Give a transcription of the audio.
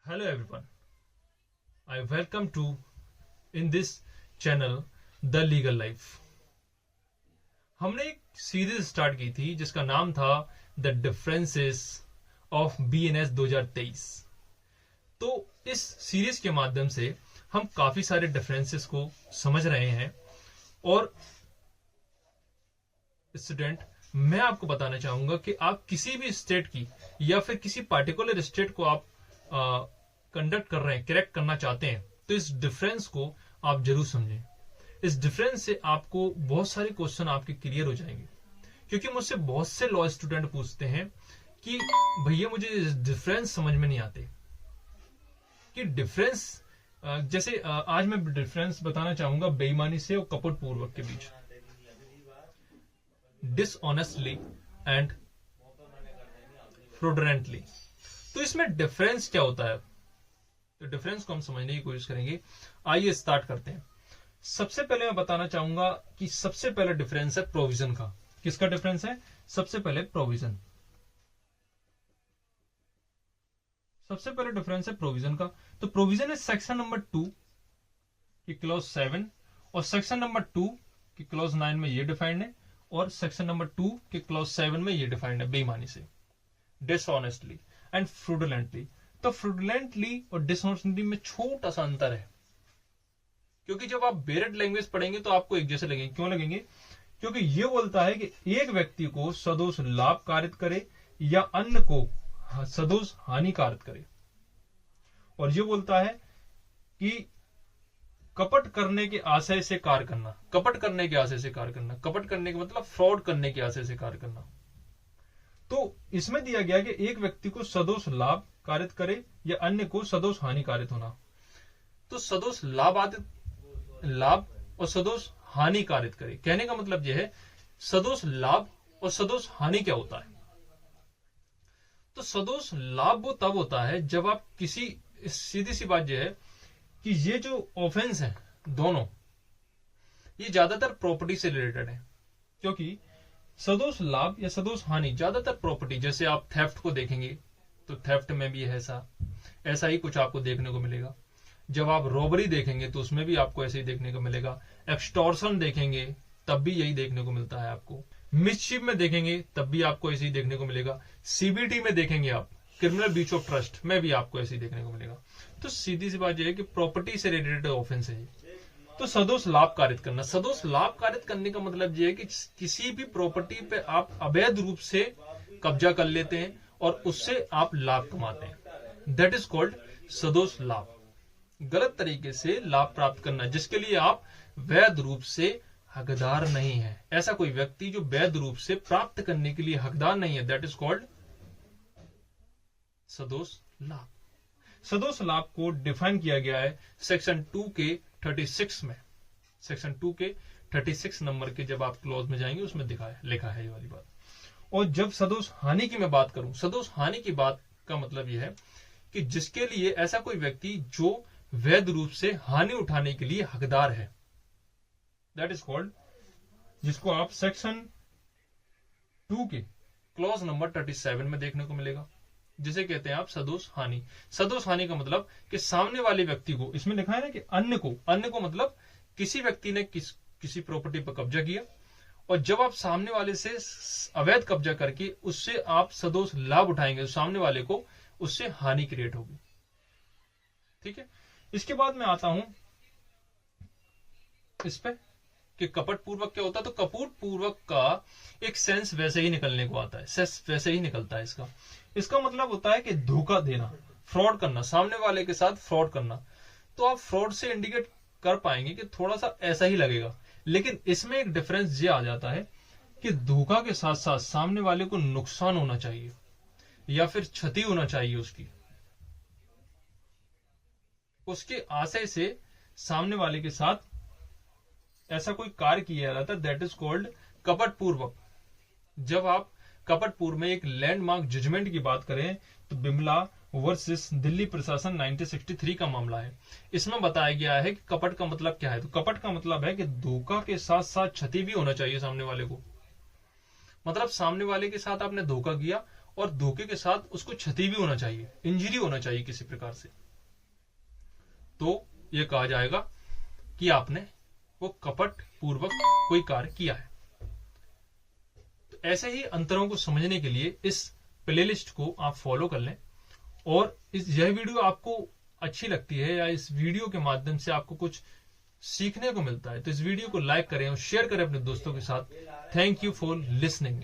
Hello everyone. I welcome to in this channel The Legal Life. हमने एक series start की थी जिसका नाम था द डिफरेंसेस ऑफ BNS 2023। तो इस सीरीज के माध्यम से हम काफी सारे डिफरेंसेस को समझ रहे हैं और स्टूडेंट मैं आपको बताना चाहूंगा कि आप किसी भी स्टेट की या फिर किसी पार्टिकुलर स्टेट को आप कंडक्ट कर रहे हैं, करेक्ट करना चाहते हैं, तो इस डिफरेंस को आप जरूर समझें। इस डिफरेंस से आपको बहुत सारे क्वेश्चन आपके क्लियर हो जाएंगे, क्योंकि मुझसे बहुत से लॉ स्टूडेंट पूछते हैं कि भैया मुझे इस डिफरेंस समझ में नहीं आते कि डिफरेंस जैसे आज मैं डिफरेंस बताना चाहूंगा बेईमानी से और कपट पूर्वक के बीच, डिसऑनेस्टली एंड फ्रॉडुलेंटली। तो इसमें डिफरेंस क्या होता है, तो डिफरेंस को हम समझने की कोशिश करेंगे। आइए स्टार्ट करते हैं। सबसे पहले मैं बताना चाहूंगा कि सबसे पहला डिफरेंस है प्रोविजन का। किसका डिफरेंस है? सबसे पहले प्रोविजन। सबसे पहले डिफरेंस है प्रोविजन का। तो प्रोविजन है सेक्शन नंबर 2 की क्लॉज 7 और सेक्शन नंबर 2 की क्लॉज 9 में ये डिफाइंड है और सेक्शन नंबर 2 के क्लॉज 7 में ये डिफाइंड है बेईमानी से, डिसऑनेस्टली एंड फ्रॉडुलेंटली। तो फ्रॉडुलेंटली और डिसऑनेस्टली में छोटा सा अंतर है, क्योंकि जब आप बेरेट लैंग्वेज पढ़ेंगे तो आपको एक जैसे लगेंगे। क्यों लगेंगे? क्योंकि ये बोलता है कि एक व्यक्ति को सदोष लाभ कारित करे या अन्य को सदोष हानि कारित करे, और ये बोलता है कि कपट करने के आशय से कार्य करना। कपट करने के आशय से कार्य करना, कपट करने का मतलब फ्रॉड करने के आशय से कार्य करना। तो इसमें दिया गया कि एक व्यक्ति को सदोष लाभ कारित करे या अन्य को सदोष हानि कारित होना। तो सदोष लाभ और सदोष हानि कारित करे, कहने का मतलब यह है सदोष लाभ और सदोष हानि क्या होता है। तो सदोष लाभ वो तब होता है जब आप किसी, सीधी सी बात यह है कि ये जो ऑफेंस है दोनों, ये ज्यादातर प्रॉपर्टी से रिलेटेड है। क्योंकि सदोष लाभ या सदोष हानि ज्यादातर प्रॉपर्टी, जैसे आप थेफ्ट को देखेंगे तो थेफ्ट में भी ऐसा ही कुछ आपको देखने को मिलेगा। जब आप रॉबरी देखेंगे तो उसमें भी आपको ऐसे ही देखने को मिलेगा। एक्सटॉर्शन देखेंगे तब भी यही देखने को मिलता है आपको। मिसचिफ में देखेंगे तब भी आपको ऐसे ही देखने को मिलेगा। CBT में देखेंगे आप, क्रिमिनल ब्रीच ऑफ ट्रस्ट में भी आपको ऐसे ही देखने को मिलेगा। तो सीधी सी बात यह है कि प्रॉपर्टी से रिलेटेड ऑफेंस है। तो सदोष लाभ कारित करना, सदोष लाभ कारित करने का मतलब यह है कि किसी भी प्रॉपर्टी पे आप अवैध रूप से कब्जा कर लेते हैं और उससे आप लाभ कमाते हैं। दैट इज कॉल्ड सदोष लाभ। गलत तरीके से लाभ प्राप्त करना, जिसके लिए आप वैध रूप से हकदार नहीं है। ऐसा कोई व्यक्ति जो वैध रूप से प्राप्त करने के लिए हकदार नहीं है, दैट इज कॉल्ड सदोष लाभ। सदोष लाभ को डिफाइन किया गया है सेक्शन 2 के 36 में। सेक्शन 2 के 36 नंबर के जब आप क्लॉज में जाएंगे उसमें लिखा है ये वाली बात। और जब सदोष हानि की मैं बात करूं, सदोष हानि की बात का मतलब यह है कि जिसके लिए ऐसा कोई व्यक्ति जो वैध रूप से हानि उठाने के लिए हकदार है, दैट इज कॉल्ड, जिसको आप सेक्शन 2 के क्लॉज नंबर 37 में देखने को मिलेगा, जिसे कहते हैं आप सदोष हानि। सदोष हानि का मतलब कि सामने वाले व्यक्ति को, इसमें लिखा है ना कि अन्य को मतलब किसी व्यक्ति ने किसी प्रॉपर्टी पर कब्जा किया और जब आप सामने वाले से अवैध कब्जा करके उससे आप सदोष लाभ उठाएंगे तो सामने वाले को उससे हानि क्रिएट होगी। ठीक है, इसके बाद मैं आता हूं इस पे कि कपट पूर्वक क्या होता है। तो कपट पूर्वक का एक सेंस वैसे ही निकलने को आता है, सेंस वैसे ही निकलता है इसका मतलब होता है कि धोखा देना, फ्रॉड करना, सामने वाले के साथ फ्रॉड करना। तो आप फ्रॉड से इंडिकेट कर पाएंगे कि थोड़ा सा ऐसा ही लगेगा, लेकिन इसमें एक डिफरेंस ये आ जाता है कि धोखा के साथ साथ सामने वाले को नुकसान होना चाहिए या फिर क्षति होना चाहिए, उसके आशय से सामने वाले के साथ ऐसा कोई कार्य किया जाता है, दैट इज कॉल्ड कपट पूर्वक। जब आप कपट पूर्व में एक लैंडमार्क जजमेंट की बात करें तो बिमला वर्सेस दिल्ली प्रशासन 1963 का मामला है। इसमें बताया गया है कि कपट का मतलब क्या है। तो कपट का मतलब है कि धोखा के साथ साथ क्षति भी होना चाहिए सामने वाले को। मतलब सामने वाले के साथ आपने धोखा किया और धोखे के साथ उसको क्षति भी होना चाहिए, इंजरी होना चाहिए किसी प्रकार से, तो यह कहा जाएगा कि आपने वो कपट पूर्वक कोई कार्य किया है। तो ऐसे ही अंतरों को समझने के लिए इस प्लेलिस्ट को आप फॉलो कर लें। और यह वीडियो आपको अच्छी लगती है या इस वीडियो के माध्यम से आपको कुछ सीखने को मिलता है तो इस वीडियो को लाइक करें और शेयर करें अपने दोस्तों के साथ। Thank you for listening.